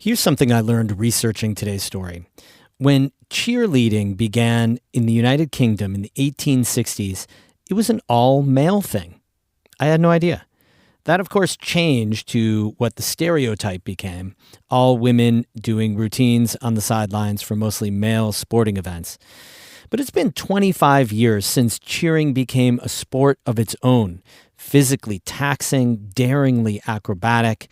Here's something I learned researching today's story. When cheerleading began in the United Kingdom in the 1860s, it was an all-male thing. I had no idea. That, of course, changed to what the stereotype became, all women doing routines on the sidelines for mostly male sporting events. But it's been 25 years since cheering became a sport of its own, physically taxing, daringly acrobatic.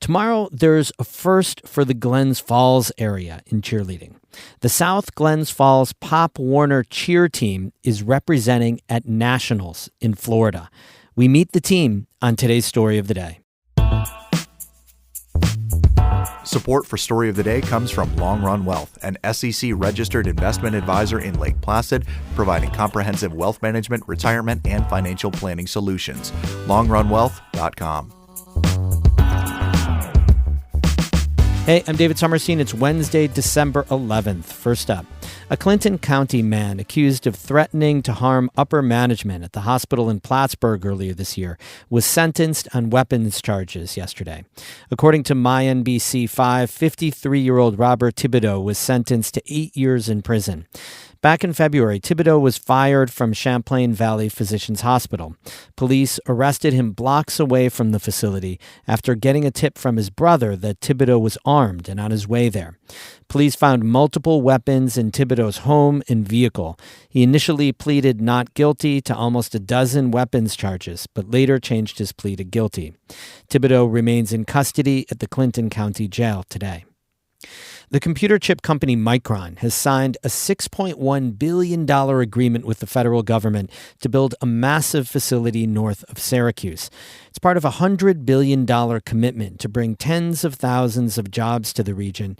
Tomorrow, there's a first for the Glens Falls area in cheerleading. The South Glens Falls Pop Warner cheer team is representing at Nationals in Florida. We meet the team on today's Story of the Day. Support for Story of the Day comes from Long Run Wealth, an SEC-registered investment advisor in Lake Placid, providing comprehensive wealth management, retirement, and financial planning solutions. LongRunWealth.com. Hey, I'm David Sommerstein. It's Wednesday, December 11th. First up, a Clinton County man accused of threatening to harm upper management at the hospital in Plattsburgh earlier this year was sentenced on weapons charges yesterday. According to MyNBC5, 53-year-old Robert Thibodeau was sentenced to 8 years in prison. Back in February, Thibodeau was fired from Champlain Valley Physicians Hospital. Police arrested him blocks away from the facility after getting a tip from his brother that Thibodeau was armed and on his way there. Police found multiple weapons in Thibodeau's home and vehicle. He initially pleaded not guilty to almost a dozen weapons charges, but later changed his plea to guilty. Thibodeau remains in custody at the Clinton County Jail today. The computer chip company Micron has signed a $6.1 billion agreement with the federal government to build a massive facility north of Syracuse. It's part of a $100 billion commitment to bring tens of thousands of jobs to the region,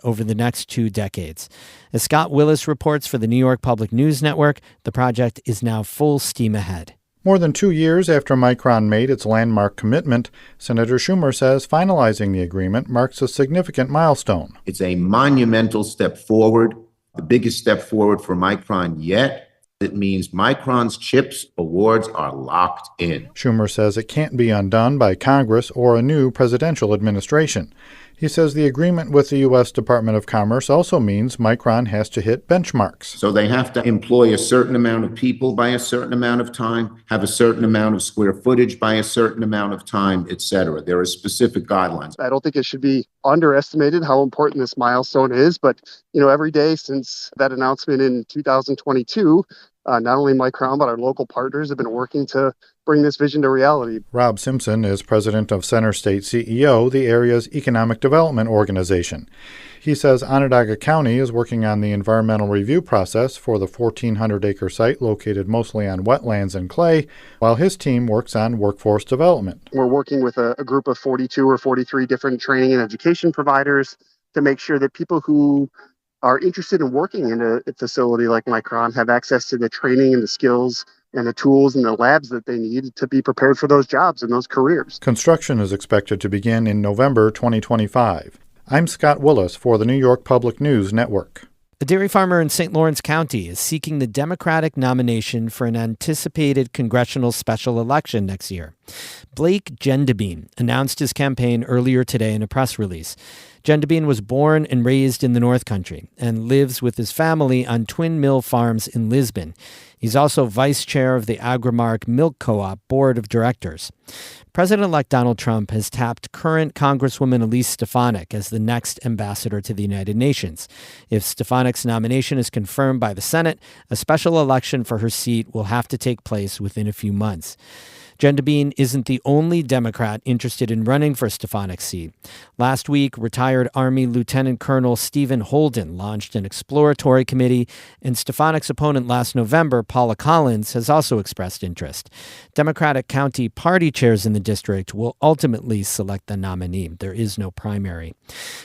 over the next 2 decades. As Scott Willis reports for the New York Public News Network, the project is now full steam ahead. More than 2 years after Micron made its landmark commitment, Senator Schumer says finalizing the agreement marks a significant milestone. It's a monumental step forward, the biggest step forward for Micron yet. It means Micron's CHIPS awards are locked in. Schumer says it can't be undone by Congress or a new presidential administration. He says the agreement with the U.S. Department of Commerce also means Micron has to hit benchmarks. So they have to employ a certain amount of people by a certain amount of time, have a certain amount of square footage by a certain amount of time, et cetera. There are specific guidelines. I don't think it should be underestimated how important this milestone is. But, every day since that announcement in 2022, not only Micron, but our local partners have been working to bring this vision to reality. Rob Simpson is president of Center State CEO, the area's economic development organization. He says Onondaga County is working on the environmental review process for the 1,400-acre site located mostly on wetlands and clay, while his team works on workforce development. We're working with a group of 42 or 43 different training and education providers to make sure that people who are interested in working in a facility like Micron have access to the training and the skills and the tools and the labs that they need to be prepared for those jobs and those careers. Construction is expected to begin in November 2025. I'm Scott Willis for the New York Public News Network. A dairy farmer in St. Lawrence County is seeking the Democratic nomination for an anticipated congressional special election next year. Blake Gendebine announced his campaign earlier today in a press release. Gendebine was born and raised in the North Country and lives with his family on Twin Mill Farms in Lisbon. He's also vice chair of the Agrimark Milk Co-op Board of Directors. President-elect Donald Trump has tapped current Congresswoman Elise Stefanik as the next ambassador to the United Nations. If Stefanik's nomination is confirmed by the Senate, a special election for her seat will have to take place within a few months. Gendebine isn't the only Democrat interested in running for Stefanik's seat. Last week, retired Army Lieutenant Colonel Stephen Holden launched an exploratory committee, and Stefanik's opponent last November, Paula Collins, has also expressed interest. Democratic county party chairs in the district will ultimately select the nominee. There is no primary.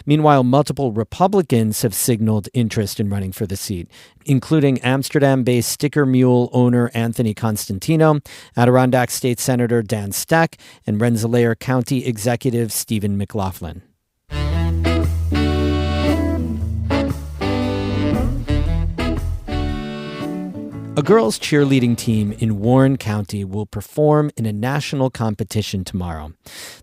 Meanwhile, multiple Republicans have signaled interest in running for the seat, including Amsterdam-based Sticker Mule owner Anthony Constantino, Adirondack State Senator Dan Steck, and Rensselaer County Executive Stephen McLaughlin. A girls' cheerleading team in Warren County will perform in a national competition tomorrow.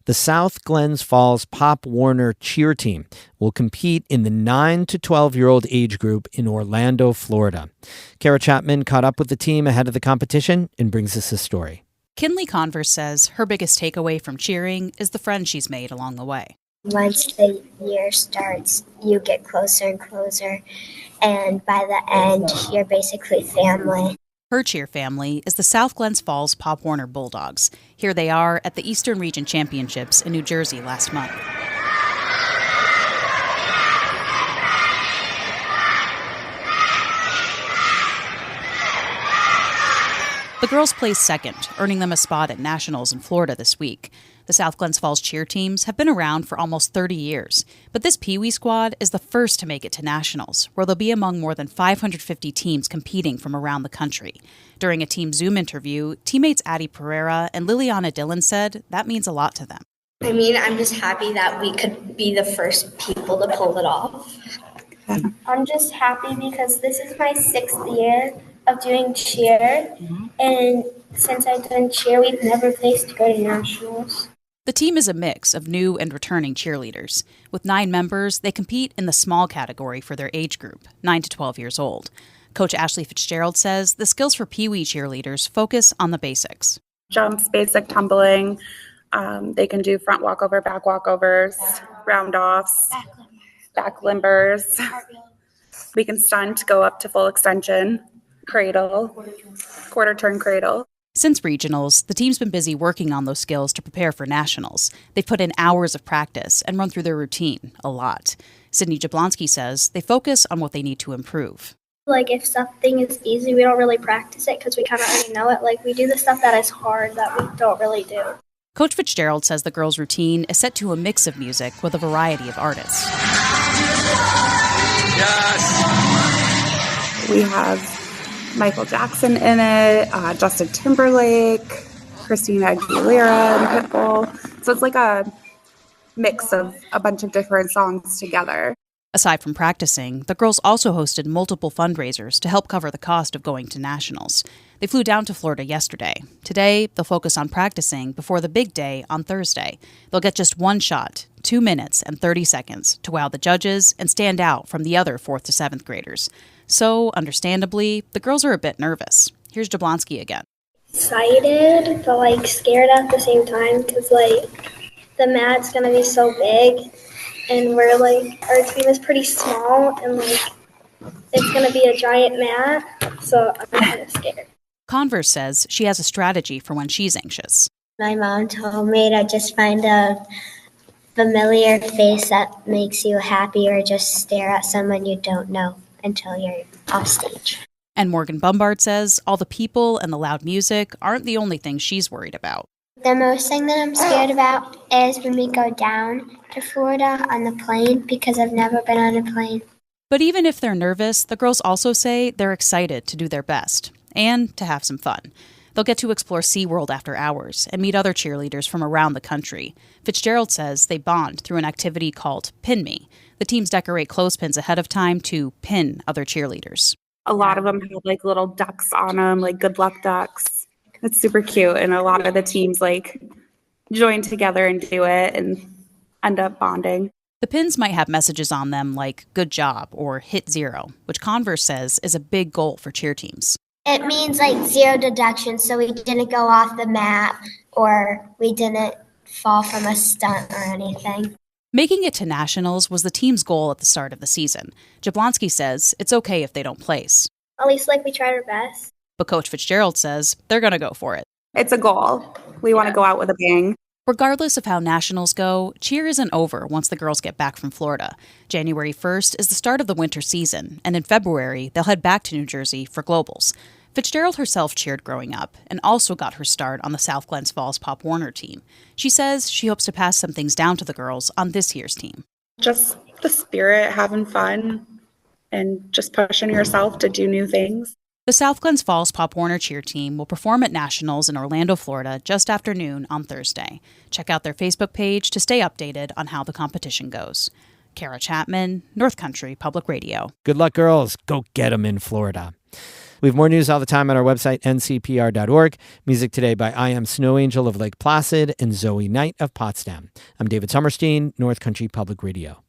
The South Glens Falls Pop Warner cheer team will compete in the 9 to 12-year-old age group in Orlando, Florida. Kara Chapman caught up with the team ahead of the competition and brings us a story. Kinley Converse says her biggest takeaway from cheering is the friends she's made along the way. Once the year starts, you get closer and closer, and by the end, you're basically family. Her cheer family is the South Glens Falls Pop Warner Bulldogs. Here they are at the Eastern Region Championships in New Jersey last month. The girls placed second, earning them a spot at Nationals in Florida this week. The South Glens Falls cheer teams have been around for almost 30 years, but this Pee Wee squad is the first to make it to Nationals, where they'll be among more than 550 teams competing from around the country. During a team Zoom interview, teammates Addie Pereira and Liliana Dillon said that means a lot to them. I'm just happy that we could be the first people to pull it off. I'm just happy because this is my 6th year of doing cheer, and since I've done cheer, we've never placed to go to nationals. The team is a mix of new and returning cheerleaders. With 9 members, they compete in the small category for their age group, 9 to 12 years old. Coach Ashley Fitzgerald says the skills for Pee Wee cheerleaders focus on the basics. Jumps, basic tumbling. They can do front walkover, back walkovers, round offs, back limbers. We can stunt, go up to full extension, cradle, quarter turn cradle. Since regionals, the team's been busy working on those skills to prepare for nationals. They've put in hours of practice and run through their routine a lot. Sydney Jablonski says they focus on what they need to improve. Like, if something is easy, we don't really practice it because we kind of already know it. Like, we do the stuff that is hard that we don't really do. Coach Fitzgerald says the girls' routine is set to a mix of music with a variety of artists. Yes! We have Michael Jackson in it, Justin Timberlake, Christina Aguilera, and Pitbull. So it's like a mix of a bunch of different songs together. Aside from practicing, the girls also hosted multiple fundraisers to help cover the cost of going to nationals. They flew down to Florida yesterday. Today, they'll focus on practicing before the big day on Thursday. They'll get just one shot, 2 minutes and 30 seconds, to wow the judges and stand out from the other 4th to 7th graders. So, understandably, the girls are a bit nervous. Here's Jablonski again. Excited, but scared at the same time because the mat's gonna be so big, and we're our team is pretty small, and it's gonna be a giant mat, so I'm kind of scared. Converse says she has a strategy for when she's anxious. My mom told me to just find a familiar face that makes you happy, or just stare at someone you don't know until you're off stage. And Morgan Bombard says all the people and the loud music aren't the only thing she's worried about. The most thing that I'm scared about is when we go down to Florida on the plane, because I've never been on a plane. But even if they're nervous, the girls also say they're excited to do their best and to have some fun. They'll get to explore SeaWorld after hours and meet other cheerleaders from around the country. Fitzgerald says they bond through an activity called Pin Me. The teams decorate clothespins ahead of time to pin other cheerleaders. A lot of them have little ducks on them, good luck ducks. It's super cute, and a lot of the teams join together and do it and end up bonding. The pins might have messages on them like "good job" or "hit 0," which Converse says is a big goal for cheer teams. It means 0 deductions, so we didn't go off the mat or we didn't fall from a stunt or anything. Making it to nationals was the team's goal at the start of the season. Jablonski says it's okay if they don't place. At least we tried our best. But Coach Fitzgerald says they're going to go for it. It's a goal. We want to go out with a bang. Regardless of how nationals go, cheer isn't over once the girls get back from Florida. January 1st is the start of the winter season, and in February, they'll head back to New Jersey for globals. Fitzgerald herself cheered growing up and also got her start on the South Glens Falls Pop Warner team. She says she hopes to pass some things down to the girls on this year's team. Just the spirit, having fun, and just pushing yourself to do new things. The South Glens Falls Pop Warner cheer team will perform at Nationals in Orlando, Florida, just after noon on Thursday. Check out their Facebook page to stay updated on how the competition goes. Kara Chapman, North Country Public Radio. Good luck, girls. Go get 'em in Florida. We have more news all the time on our website, ncpr.org. Music today by I Am Snow Angel of Lake Placid and Zoe Knight of Potsdam. I'm David Sommerstein, North Country Public Radio.